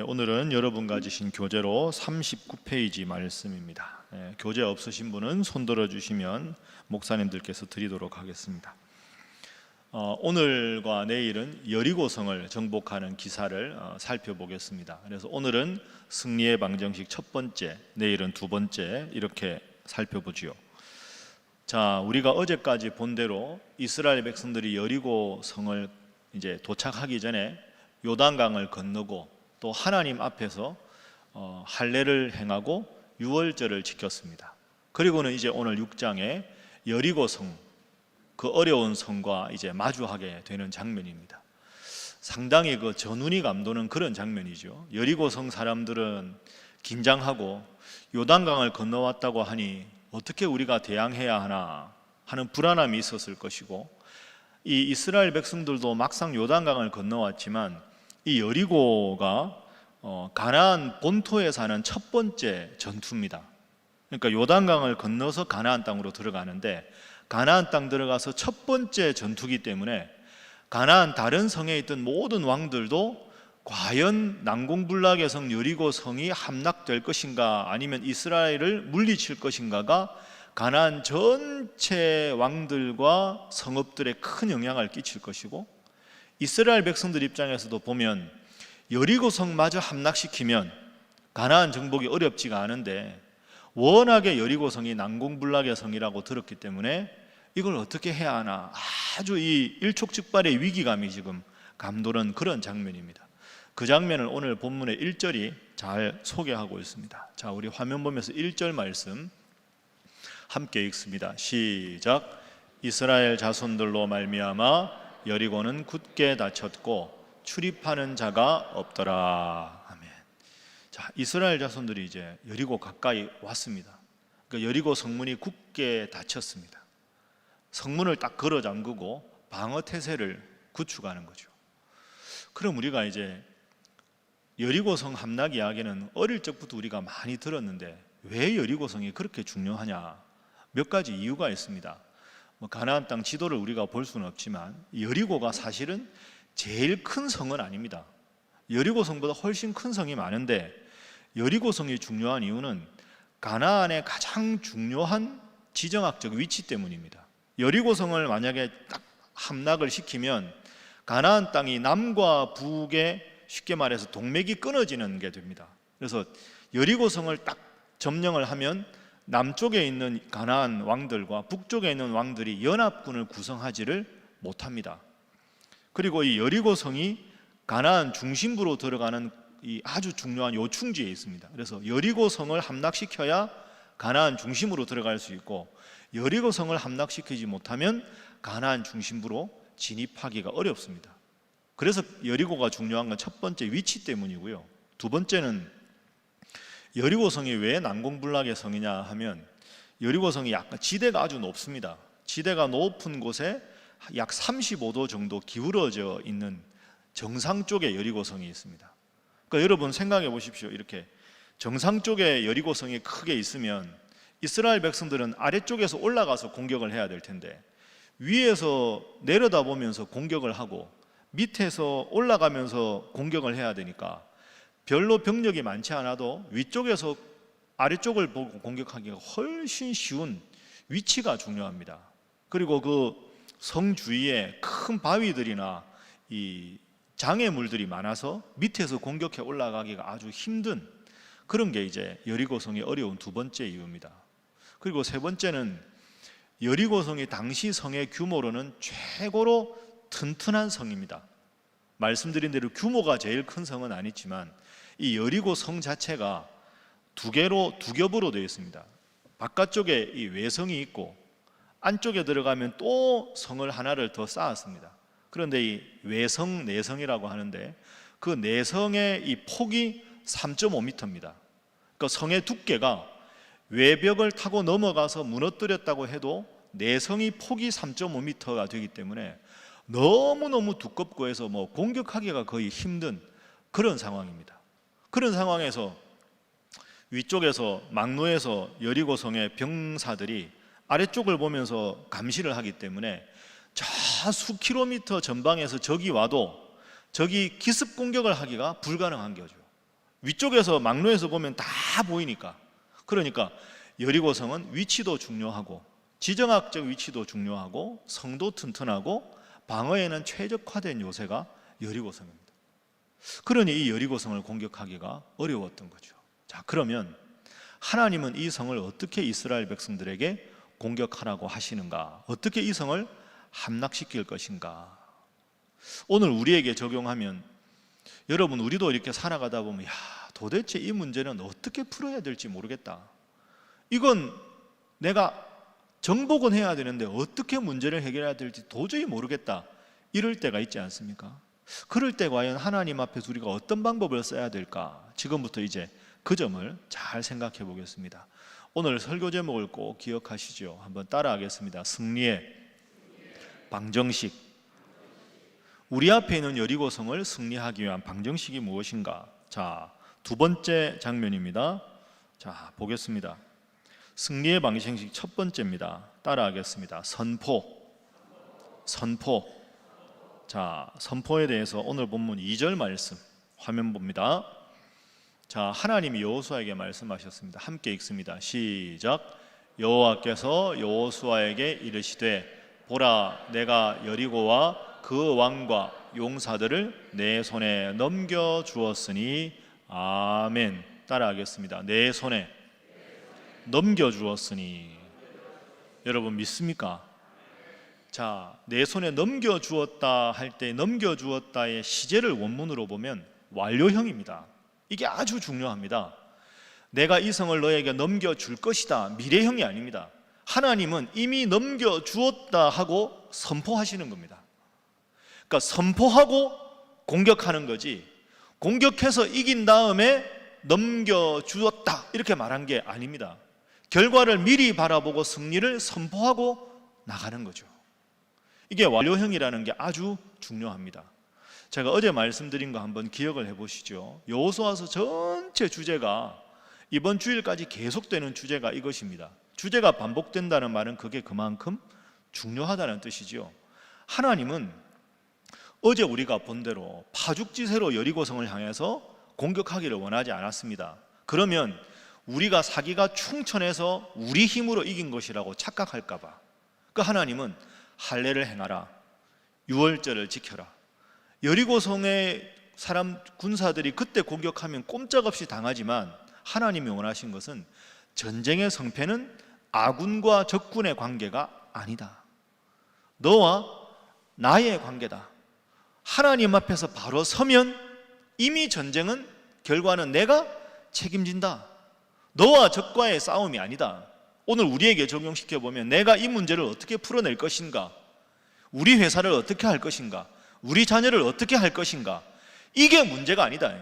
오늘은 여러분과 주신 교재로 39페이지 말씀입니다. 교재 없으신 분은 손 들어주시면 목사님들께서 드리도록 하겠습니다. 오늘과 내일은 여리고성을 정복하는 기사를 살펴보겠습니다. 그래서 오늘은 승리의 방정식 첫 번째, 내일은 두 번째 이렇게 살펴보지요. 자, 우리가 어제까지 본 대로 이스라엘 백성들이 여리고성을 이제 도착하기 전에 요단강을 건너고 또 하나님 앞에서 할례를 행하고 유월절을 지켰습니다. 그리고는 이제 오늘 6장에 여리고성, 그 어려운 성과 이제 마주하게 되는 장면입니다. 상당히 그 전운이 감도는 그런 장면이죠. 여리고성 사람들은 긴장하고 요단강을 건너왔다고 하니 어떻게 우리가 대항해야 하나 하는 불안함이 있었을 것이고, 이 이스라엘 백성들도 막상 요단강을 건너왔지만 이 여리고가 가나안 본토에 사는 첫 번째 전투입니다. 그러니까 요단강을 건너서 가나안 땅으로 들어가는데, 가나안 땅 들어가서 첫 번째 전투기 때문에 가나안 다른 성에 있던 모든 왕들도 과연 난공불락의 성 여리고성이 함락될 것인가 아니면 이스라엘을 물리칠 것인가가 가나안 전체 왕들과 성읍들에 큰 영향을 끼칠 것이고, 이스라엘 백성들 입장에서도 보면 여리고성마저 함락시키면 가나안 정복이 어렵지가 않은데, 워낙에 여리고성이 난공불락의 성이라고 들었기 때문에 이걸 어떻게 해야 하나, 아주 이 일촉즉발의 위기감이 지금 감도는 그런 장면입니다. 그 장면을 오늘 본문의 1절이 잘 소개하고 있습니다. 자, 우리 화면 보면서 1절 말씀 함께 읽습니다. 시작. 이스라엘 자손들로 말미암아 여리고는 굳게 닫혔고 출입하는 자가 없더라. 아멘. 자, 이스라엘 자손들이 이제 여리고 가까이 왔습니다. 그러니까 여리고 성문이 굳게 닫혔습니다. 성문을 딱 걸어 잠그고 방어 태세를 구축하는 거죠. 그럼 우리가 이제 여리고성 함락 이야기는 어릴 적부터 우리가 많이 들었는데 왜 여리고성이 그렇게 중요하냐? 몇 가지 이유가 있습니다. 가나안 땅 지도를 우리가 볼 수는 없지만 여리고가 사실은 제일 큰 성은 아닙니다. 여리고성보다 훨씬 큰 성이 많은데, 여리고성이 중요한 이유는 가나안의 가장 중요한 지정학적 위치 때문입니다. 여리고성을 만약에 딱 함락을 시키면 가나안 땅이 남과 북에 쉽게 말해서 동맥이 끊어지는 게 됩니다. 그래서 여리고성을 딱 점령을 하면 남쪽에 있는 가나안 왕들과 북쪽에 있는 왕들이 연합군을 구성하지를 못합니다. 그리고 이 여리고성이 가나안 중심부로 들어가는 이 아주 중요한 요충지에 있습니다. 그래서 여리고성을 함락시켜야 가나안 중심으로 들어갈 수 있고, 여리고성을 함락시키지 못하면 가나안 중심부로 진입하기가 어렵습니다. 그래서 여리고가 중요한 건 첫 번째 위치 때문이고요. 두 번째는 여리고성이 왜 난공불락의 성이냐 하면, 여리고성이 약간 지대가 아주 높습니다. 지대가 높은 곳에 약 35도 정도 기울어져 있는 정상 쪽에 여리고성이 있습니다. 그러니까 여러분 생각해 보십시오. 이렇게 정상 쪽에 여리고성이 크게 있으면 이스라엘 백성들은 아래쪽에서 올라가서 공격을 해야 될 텐데, 위에서 내려다보면서 공격을 하고 밑에서 올라가면서 공격을 해야 되니까 별로 병력이 많지 않아도 위쪽에서 아래쪽을 보고 공격하기가 훨씬 쉬운 위치가 중요합니다. 그리고 그 성 주위에 큰 바위들이나 이 장애물들이 많아서 밑에서 공격해 올라가기가 아주 힘든 그런 게 이제 여리고성이 어려운 두 번째 이유입니다. 그리고 세 번째는 여리고성이 당시 성의 규모로는 최고로 튼튼한 성입니다. 말씀드린 대로 규모가 제일 큰 성은 아니지만 이 여리고 성 자체가 두 겹으로 되어 있습니다. 바깥쪽에 이 외성이 있고 안쪽에 들어가면 또 성을 하나를 더 쌓았습니다. 그런데 이 외성, 내성이라고 하는데 그 내성의 이 폭이 3.5m입니다. 그러니까 성의 두께가 외벽을 타고 넘어가서 무너뜨렸다고 해도 내성이 폭이 3.5m가 되기 때문에 너무너무 두껍고 해서 공격하기가 거의 힘든 그런 상황입니다. 그런 상황에서 위쪽에서 막로에서 여리고성의 병사들이 아래쪽을 보면서 감시를 하기 때문에 저 수 킬로미터 전방에서 적이 와도 적이 기습 공격을 하기가 불가능한 거죠. 위쪽에서 막로에서 보면 다 보이니까. 그러니까 여리고성은 위치도 중요하고 지정학적 위치도 중요하고 성도 튼튼하고 방어에는 최적화된 요새가 여리고성입니다. 그러니 이 여리고성을 공격하기가 어려웠던 거죠. 자, 그러면 하나님은 이 성을 어떻게 이스라엘 백성들에게 공격하라고 하시는가? 어떻게 이 성을 함락시킬 것인가? 오늘 우리에게 적용하면 여러분, 우리도 이렇게 살아가다 보면 도대체 이 문제는 어떻게 풀어야 될지 모르겠다. 이건 내가 정복은 해야 되는데 어떻게 문제를 해결해야 될지 도저히 모르겠다. 이럴 때가 있지 않습니까? 그럴 때 과연 하나님 앞에서 우리가 어떤 방법을 써야 될까? 지금부터 이제 그 점을 잘 생각해 보겠습니다. 오늘 설교 제목을 꼭 기억하시죠. 한번 따라하겠습니다. 승리의 방정식. 우리 앞에 있는 여리고성을 승리하기 위한 방정식이 무엇인가? 자, 두 번째 장면입니다. 자, 보겠습니다. 승리의 방정식 첫 번째입니다. 따라하겠습니다. 선포. 자, 선포에 대해서 오늘 본문 2절 말씀 화면 봅니다. 자, 하나님이 여호수아에게 말씀하셨습니다. 함께 읽습니다. 시작. 여호와께서 여호수아에게 이르시되 보라, 내가 여리고와 그 왕과 용사들을 내 손에 넘겨 주었으니. 아멘. 따라하겠습니다. 내 손에 넘겨 주었으니. 여러분 믿습니까? 자, 내 손에 넘겨 주었다 할 때 넘겨 주었다의 시제를 원문으로 보면 완료형입니다. 이게 아주 중요합니다. 내가 이 성을 너에게 넘겨 줄 것이다, 미래형이 아닙니다. 하나님은 이미 넘겨 주었다 하고 선포하시는 겁니다. 그러니까 선포하고 공격하는 거지, 공격해서 이긴 다음에 넘겨주었다 이렇게 말한 게 아닙니다. 결과를 미리 바라보고 승리를 선포하고 나가는 거죠. 이게 완료형이라는 게 아주 중요합니다. 제가 어제 말씀드린 거 한번 기억을 해보시죠. 여호수아서 전체 주제가 이번 주일까지 계속되는 주제가 이것입니다. 주제가 반복된다는 말은 그게 그만큼 중요하다는 뜻이죠. 하나님은 어제 우리가 본 대로 파죽지세로 여리고성을 향해서 공격하기를 원하지 않았습니다. 그러면 우리가 사기가 충천해서 우리 힘으로 이긴 것이라고 착각할까 봐. 그 하나님은 할례를 행하라, 유월절을 지켜라. 여리고성의 사람 군사들이 그때 공격하면 꼼짝없이 당하지만 하나님이 원하신 것은 전쟁의 성패는 아군과 적군의 관계가 아니다. 너와 나의 관계다. 하나님 앞에서 바로 서면 이미 전쟁은 결과는 내가 책임진다. 너와 적과의 싸움이 아니다. 오늘 우리에게 적용시켜 보면 내가 이 문제를 어떻게 풀어낼 것인가, 우리 회사를 어떻게 할 것인가, 우리 자녀를 어떻게 할 것인가, 이게 문제가 아니다.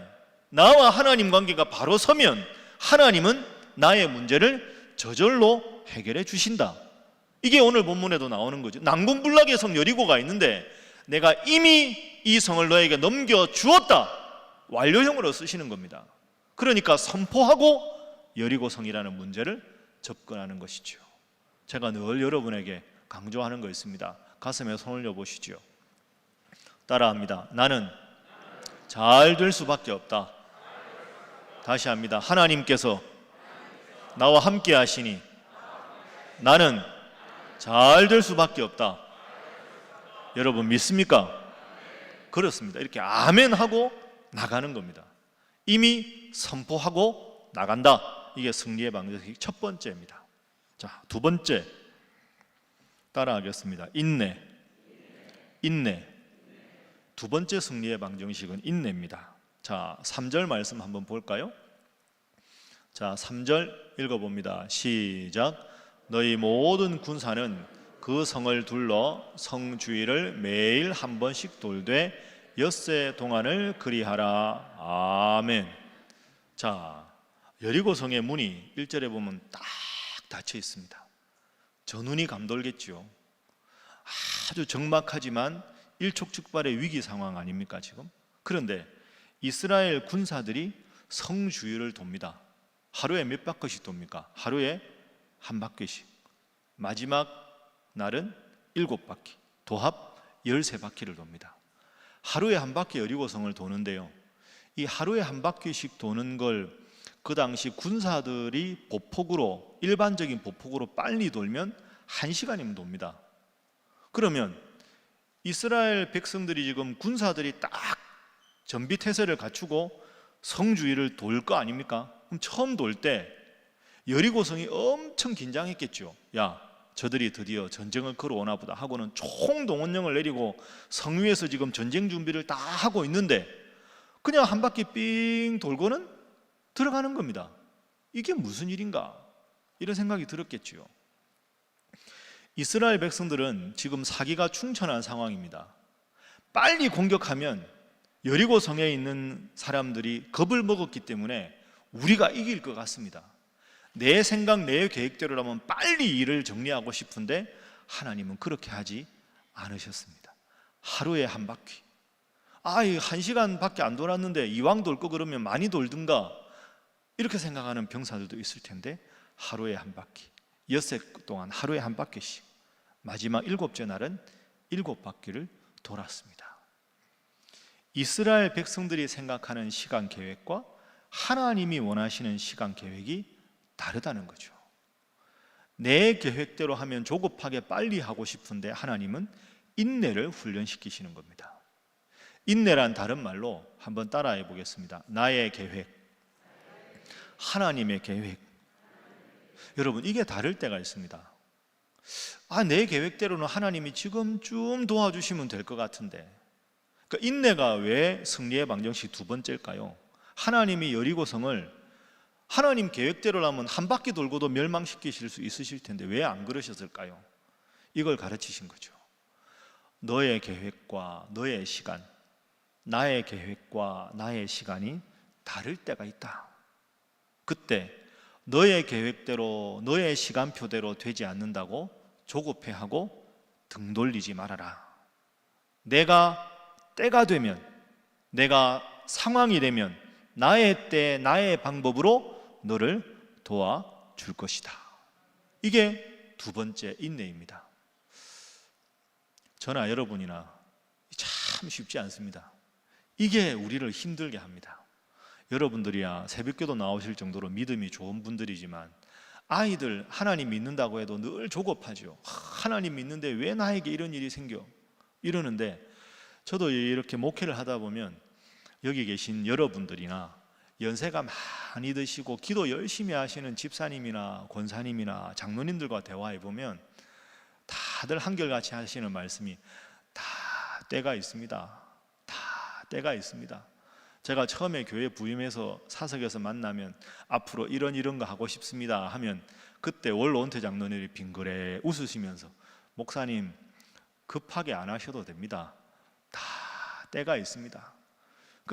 나와 하나님 관계가 바로 서면 하나님은 나의 문제를 저절로 해결해 주신다. 이게 오늘 본문에도 나오는 거죠. 난공불락의 성 여리고가 있는데 내가 이미 이 성을 너에게 넘겨주었다. 완료형으로 쓰시는 겁니다. 그러니까 선포하고 여리고성이라는 문제를 접근하는 것이죠. 제가 늘 여러분에게 강조하는 거 있습니다. 가슴에 손을 려보시죠. 따라합니다. 나는 잘 될 수밖에 없다. 다시 합니다. 하나님께서 나와 함께 하시니 나는 잘 될 수밖에 없다. 여러분 믿습니까? 그렇습니다. 이렇게 아멘 하고 나가는 겁니다. 이미 선포하고 나간다. 이게 승리의 방정식 첫 번째입니다. 자, 두 번째 따라하겠습니다. 인내. 두 번째 승리의 방정식은 인내입니다. 자, 3절 말씀 한번 볼까요? 자, 3절 읽어봅니다. 시작. 너희 모든 군사는 그 성을 둘러 성 주위를 매일 한 번씩 돌되 엿새 동안을 그리하라. 아멘. 자, 여리고 성의 문이 1절에 보면 딱 닫혀 있습니다. 전운이 감돌겠죠. 아주 적막하지만 일촉즉발의 위기 상황 아닙니까 지금? 그런데 이스라엘 군사들이 성 주위를 돕니다. 하루에 몇 바퀴씩 돕니까? 하루에 한 바퀴씩. 마지막 날은 7바퀴, 도합 13바퀴를 돕니다. 하루에 한 바퀴 여리고성을 도는데요, 이 하루에 한 바퀴씩 도는 걸 그 당시 군사들이 보폭으로, 일반적인 보폭으로 빨리 돌면 1시간이면 돕니다. 그러면 이스라엘 백성들이 지금 군사들이 딱 전비태세를 갖추고 성 주위를 돌 거 아닙니까? 그럼 처음 돌 때 여리고성이 엄청 긴장했겠죠. 야, 저들이 드디어 전쟁을 걸어오나 보다 하고는 총동원령을 내리고 성 위에서 지금 전쟁 준비를 다 하고 있는데 그냥 한 바퀴 삥 돌고는 들어가는 겁니다. 이게 무슨 일인가? 이런 생각이 들었겠지요. 이스라엘 백성들은 지금 사기가 충천한 상황입니다. 빨리 공격하면 여리고 성에 있는 사람들이 겁을 먹었기 때문에 우리가 이길 것 같습니다. 내 생각, 내 계획대로라면 빨리 일을 정리하고 싶은데 하나님은 그렇게 하지 않으셨습니다. 하루에 한 바퀴. 1시간밖에 안 돌았는데 이왕 돌 거 그러면 많이 돌든가 이렇게 생각하는 병사들도 있을 텐데 하루에 한 바퀴, 엿새 동안 하루에 한 바퀴씩, 마지막 7째 날은 7바퀴를 돌았습니다. 이스라엘 백성들이 생각하는 시간 계획과 하나님이 원하시는 시간 계획이 다르다는 거죠. 내 계획대로 하면 조급하게 빨리 하고 싶은데 하나님은 인내를 훈련시키시는 겁니다. 인내란 다른 말로 한번 따라해 보겠습니다. 나의 계획, 하나님의 계획. 여러분, 이게 다를 때가 있습니다. 내 계획대로는 하나님이 지금 좀 도와주시면 될 것 같은데. 그러니까 인내가 왜 승리의 방정식 2번째일까요? 하나님이 여리고성을 하나님 계획대로라면 한 바퀴 돌고도 멸망시키실 수 있으실 텐데 왜 안 그러셨을까요? 이걸 가르치신 거죠. 너의 계획과 너의 시간, 나의 계획과 나의 시간이 다를 때가 있다. 그때 너의 계획대로 너의 시간표대로 되지 않는다고 조급해하고 등 돌리지 말아라. 내가 때가 되면, 내가 상황이 되면 나의 때 나의 방법으로 너를 도와줄 것이다. 이게 2번째 인내입니다. 저나 여러분이나 참 쉽지 않습니다. 이게 우리를 힘들게 합니다. 여러분들이야 새벽기도 나오실 정도로 믿음이 좋은 분들이지만 아이들 하나님 믿는다고 해도 늘 조급하죠. 하나님 믿는데 왜 나에게 이런 일이 생겨? 이러는데 저도 이렇게 목회를 하다 보면 여기 계신 여러분들이나 연세가 많이 드시고 기도 열심히 하시는 집사님이나 권사님이나 장로님들과 대화해 보면 다들 한결같이 하시는 말씀이 다 때가 있습니다. 다 때가 있습니다. 제가 처음에 교회 부임해서 사석에서 만나면 앞으로 이런 거 하고 싶습니다 하면 그때 원로원태 장로님이 빙그레 웃으시면서 목사님 급하게 안 하셔도 됩니다. 다 때가 있습니다.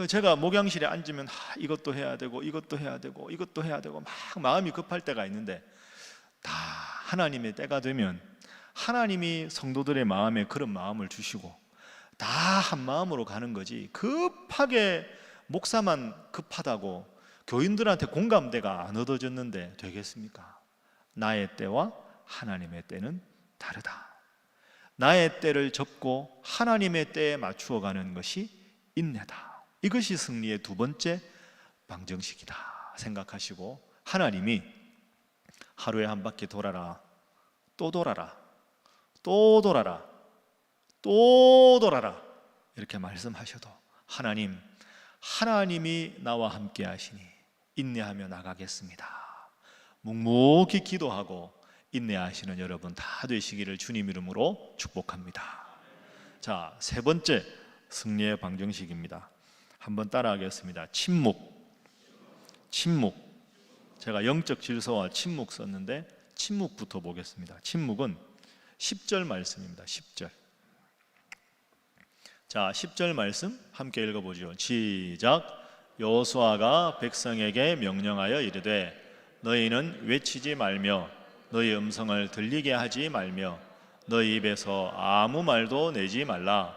제가 목양실에 앉으면 이것도 해야 되고 이것도 해야 되고 이것도 해야 되고 막 마음이 급할 때가 있는데 다 하나님의 때가 되면 하나님이 성도들의 마음에 그런 마음을 주시고 다 한 마음으로 가는 거지 급하게 목사만 급하다고 교인들한테 공감대가 안 얻어졌는데 되겠습니까? 나의 때와 하나님의 때는 다르다. 나의 때를 접고 하나님의 때에 맞추어 가는 것이 인내다. 이것이 승리의 2번째 방정식이다 생각하시고 하나님이 하루에 한 바퀴 돌아라, 또 돌아라, 또 돌아라, 또 돌아라 이렇게 말씀하셔도 하나님이 나와 함께 하시니 인내하며 나가겠습니다. 묵묵히 기도하고 인내하시는 여러분 다 되시기를 주님 이름으로 축복합니다. 자, 3번째 승리의 방정식입니다. 한번 따라하겠습니다. 침묵. 제가 영적 질서와 침묵 썼는데 침묵부터 보겠습니다. 침묵은 10절 말씀입니다. 10절. 자, 10절 말씀 함께 읽어보죠. 시작. 여호수아가 백성에게 명령하여 이르되 너희는 외치지 말며 너희 음성을 들리게 하지 말며 너희 입에서 아무 말도 내지 말라.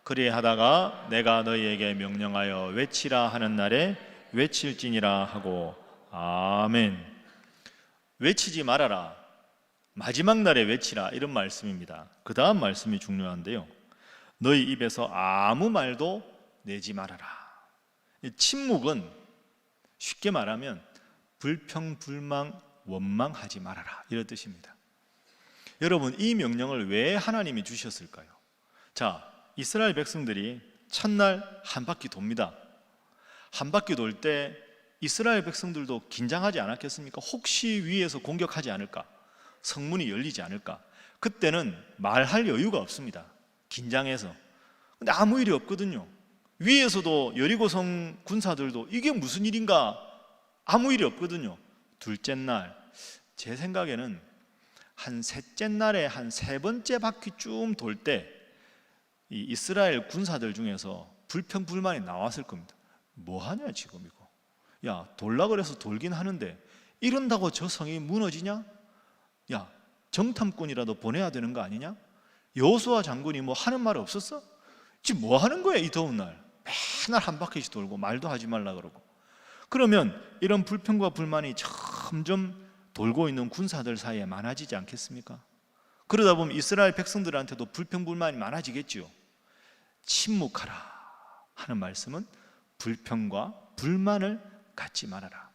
그리하다가 내가 너희에게 명령하여 외치라 하는 날에 외칠지니라 하고. 아멘. 외치지 말아라, 마지막 날에 외치라, 이런 말씀입니다. 그 다음 말씀이 중요한데요. 너희 입에서 아무 말도 내지 말아라. 이 침묵은 쉽게 말하면 불평불만 원망하지 말아라, 이런 뜻입니다. 여러분, 이 명령을 왜 하나님이 주셨을까요? 자, 이스라엘 백성들이 첫날 한 바퀴 돕니다. 한 바퀴 돌 때 이스라엘 백성들도 긴장하지 않았겠습니까? 혹시 위에서 공격하지 않을까? 성문이 열리지 않을까? 그때는 말할 여유가 없습니다. 긴장해서. 근데 아무 일이 없거든요. 위에서도 여리고성 군사들도 이게 무슨 일인가? 아무 일이 없거든요. 둘째 날, 제 생각에는 한 셋째 날에 한 세 번째 바퀴쯤 돌 때 이 이스라엘 군사들 중에서 불평불만이 나왔을 겁니다. 뭐 하냐 지금 이거? 야, 돌라 그래서 돌긴 하는데 이런다고 저 성이 무너지냐? 야, 정탐꾼이라도 보내야 되는 거 아니냐? 여호수아 장군이 뭐 하는 말 없었어? 지금 뭐 하는 거야 이 더운 날? 맨날 한 바퀴씩 돌고 말도 하지 말라 그러고. 그러면 이런 불평과 불만이 점점 돌고 있는 군사들 사이에 많아지지 않겠습니까? 그러다 보면 이스라엘 백성들한테도 불평불만이 많아지겠지요. 침묵하라 하는 말씀은 불평과 불만을 갖지 말아라.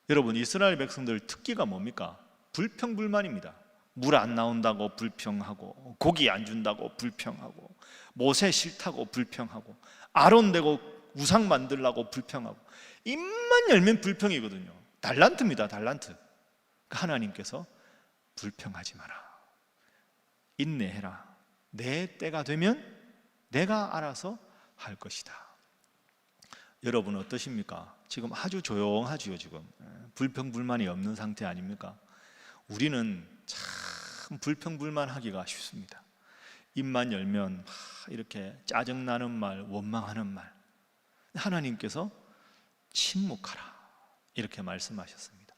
여러분, 이스라엘 백성들 특기가 뭡니까? 불평불만입니다. 물 안 나온다고 불평하고, 고기 안 준다고 불평하고, 모세 싫다고 불평하고, 아론 되고 우상 만들라고 불평하고, 입만 열면 불평이거든요. 달란트입니다, 달란트. 하나님께서 불평하지 마라, 인내해라. 내 때가 되면 내가 알아서 할 것이다. 여러분 어떠십니까? 지금 아주 조용하지요. 지금 불평불만이 없는 상태 아닙니까? 우리는 참 불평불만하기가 쉽습니다. 입만 열면 이렇게 짜증나는 말, 원망하는 말. 하나님께서 침묵하라 이렇게 말씀하셨습니다.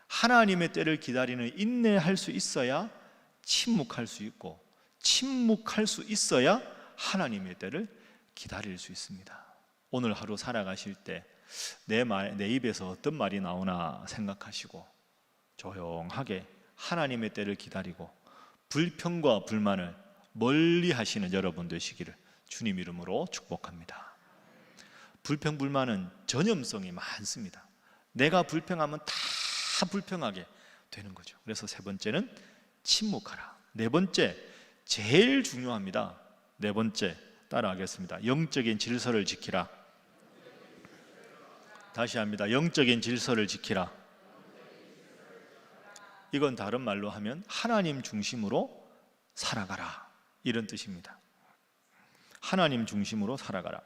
하나님의 때를 기다리는 인내할 수 있어야 침묵할 수 있고, 침묵할 수 있어야 하나님의 때를 기다릴 수 있습니다. 오늘 하루 살아가실 때 내 입에서 어떤 말이 나오나 생각하시고 조용하게 하나님의 때를 기다리고 불평과 불만을 멀리 하시는 여러분 되시기를 주님 이름으로 축복합니다. 불평불만은 전염성이 많습니다. 내가 불평하면 다 불평하게 되는 거죠. 그래서 세 번째는 침묵하라. 네 번째, 제일 중요합니다. 네 번째, 따라하겠습니다. 영적인 질서를 지키라. 다시 합니다. 영적인 질서를 지키라. 이건 다른 말로 하면 하나님 중심으로 살아가라, 이런 뜻입니다. 하나님 중심으로 살아가라.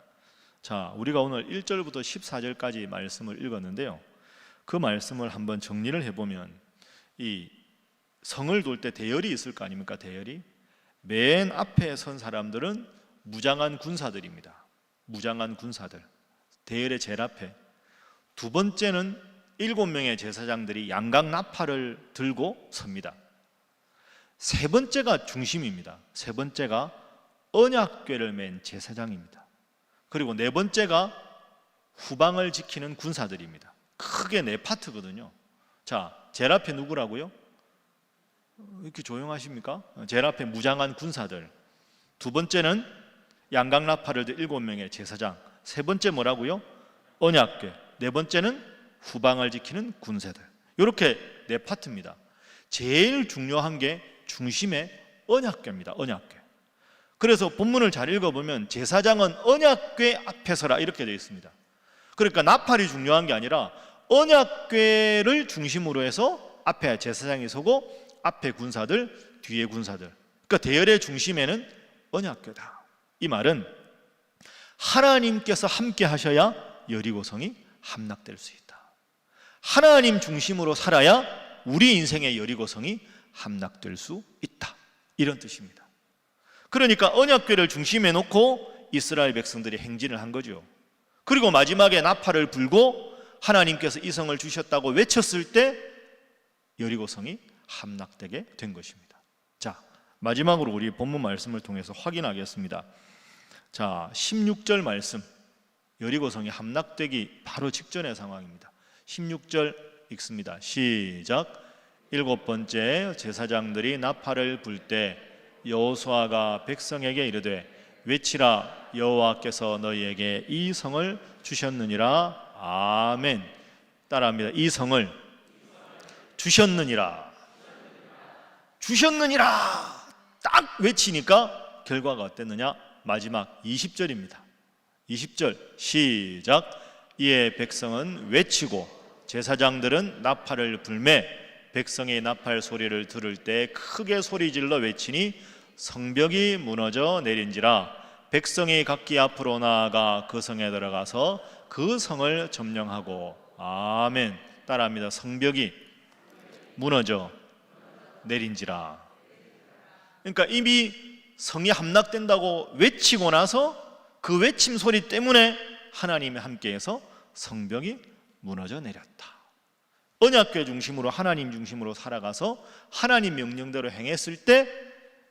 자, 우리가 오늘 1절부터 14절까지 말씀을 읽었는데요, 그 말씀을 한번 정리를 해보면 이 성을 돌 때 대열이 있을 거 아닙니까? 대열이. 맨 앞에 선 사람들은 무장한 군사들입니다. 무장한 군사들. 대열의 제일 앞에. 두 번째는 7명의 제사장들이 양각 나팔을 들고 섭니다. 세 번째가 중심입니다. 세 번째가 언약궤를 맨 제사장입니다. 그리고 네 번째가 후방을 지키는 군사들입니다. 크게 네 파트거든요. 자, 제일 앞에 누구라고요? 이렇게 조용하십니까? 제일 앞에 무장한 군사들. 두 번째는 양각 나팔을 든 7명의 제사장. 세 번째 뭐라고요? 언약궤. 네 번째는 후방을 지키는 군사들. 이렇게 네 파트입니다. 제일 중요한 게 중심의 언약궤입니다. 언약궤. 그래서 본문을 잘 읽어보면 제사장은 언약궤 앞에 서라 이렇게 되어 있습니다. 그러니까 나팔이 중요한 게 아니라 언약궤를 중심으로 해서 앞에 제사장이 서고 앞에 군사들, 뒤에 군사들. 그러니까 대열의 중심에는 언약궤다. 이 말은 하나님께서 함께 하셔야 여리고성이 함락될 수 있다. 하나님 중심으로 살아야 우리 인생의 여리고성이 함락될 수 있다. 이런 뜻입니다. 그러니까 언약궤를 중심에 놓고 이스라엘 백성들이 행진을 한 거죠. 그리고 마지막에 나팔을 불고 하나님께서 이 성을 주셨다고 외쳤을 때 여리고성이 함락되게 된 것입니다. 자, 마지막으로 우리 본문 말씀을 통해서 확인하겠습니다. 자, 16절 말씀. 여리고성이 함락되기 바로 직전의 상황입니다. 16절 읽습니다. 시작. 7번째 제사장들이 나팔을 불 때 여호수아가 백성에게 이르되 외치라. 여호와께서 너희에게 이 성을 주셨느니라. 아멘. 따라합니다. 이 성을 주셨느니라. 주셨느니라. 딱 외치니까 결과가 어땠느냐? 마지막 20절입니다. 20절 시작. 이에 백성은 외치고 제사장들은 나팔을 불매 백성의 나팔 소리를 들을 때 크게 소리질러 외치니 성벽이 무너져 내린지라. 백성이 각기 앞으로 나아가 그 성에 들어가서 그 성을 점령하고. 아멘. 따라합니다. 성벽이 무너져 내린지라. 그러니까 이미 성이 함락된다고 외치고 나서 그 외침 소리 때문에 하나님이 함께해서 성벽이 무너져 내렸다. 언약궤 중심으로 하나님 중심으로 살아가서 하나님 명령대로 행했을 때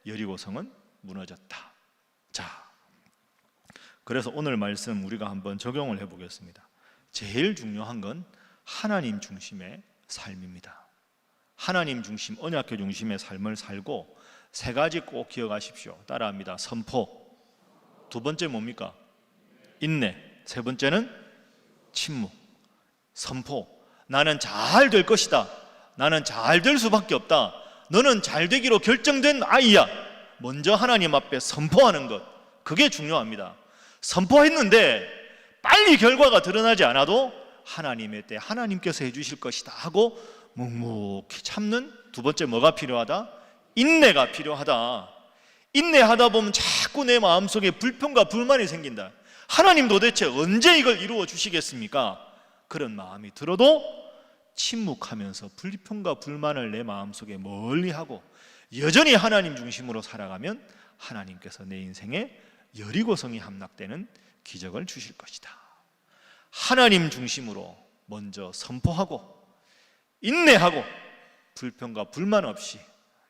여리고성은 무너졌다. 자, 그래서 오늘 말씀 우리가 한번 적용을 해보겠습니다. 제일 중요한 건 하나님 중심의 삶입니다. 하나님 중심, 언약궤 중심의 삶을 살고 세 가지 꼭 기억하십시오. 따라합니다. 선포. 두 번째 뭡니까? 인내. 세 번째는 침묵. 선포. 나는 잘 될 것이다. 나는 잘 될 수밖에 없다. 너는 잘 되기로 결정된 아이야. 먼저 하나님 앞에 선포하는 것. 그게 중요합니다. 선포했는데 빨리 결과가 드러나지 않아도 하나님의 때 하나님께서 해주실 것이다 하고 묵묵히 참는 두 번째 뭐가 필요하다? 인내가 필요하다. 인내하다 보면 자꾸 내 마음속에 불평과 불만이 생긴다. 하나님 도대체 언제 이걸 이루어 주시겠습니까? 그런 마음이 들어도 침묵하면서 불평과 불만을 내 마음속에 멀리하고 여전히 하나님 중심으로 살아가면 하나님께서 내 인생에 여리고성이 함락되는 기적을 주실 것이다. 하나님 중심으로 먼저 선포하고 인내하고 불평과 불만 없이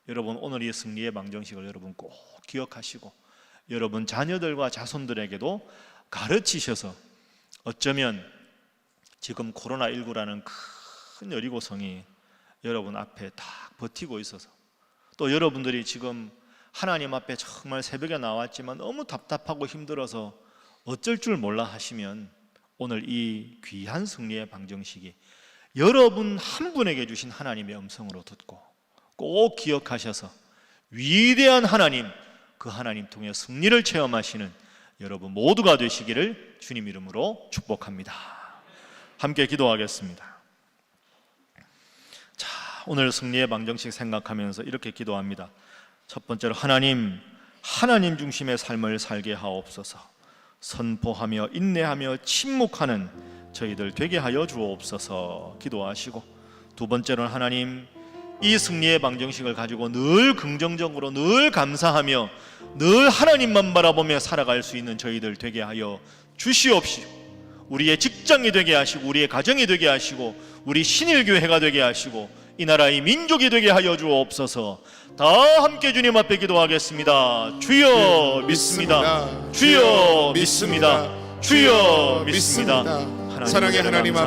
여러분 오늘 이 승리의 방정식을 여러분 꼭 기억하시고 여러분 자녀들과 자손들에게도 가르치셔서 어쩌면 지금 코로나19라는 큰 여리고성이 여러분 앞에 딱 버티고 있어서 또 여러분들이 지금 하나님 앞에 정말 새벽에 나왔지만 너무 답답하고 힘들어서 어쩔 줄 몰라 하시면 오늘 이 귀한 승리의 방정식이 여러분 한 분에게 주신 하나님의 음성으로 듣고 꼭 기억하셔서 위대한 하나님, 그 하나님 통해 승리를 체험하시는 여러분 모두가 되시기를 주님 이름으로 축복합니다. 함께 기도하겠습니다. 자, 오늘 승리의 방정식 생각하면서 이렇게 기도합니다. 첫 번째로 하나님 중심의 삶을 살게 하옵소서. 선포하며 인내하며 침묵하는 저희들 되게 하여 주옵소서 기도하시고, 두 번째로는 하나님 이 승리의 방정식을 가지고 늘 긍정적으로 늘 감사하며 늘 하나님만 바라보며 살아갈 수 있는 저희들 되게 하여 주시옵시고, 우리의 직장이 되게 하시고 우리의 가정이 되게 하시고 우리 신일교회가 되게 하시고 이 나라의 민족이 되게 하여 주옵소서. 다 함께 주님 앞에 기도하겠습니다. 주여 믿습니다. 주여 믿습니다. 주여 믿습니다. 사랑의 하나님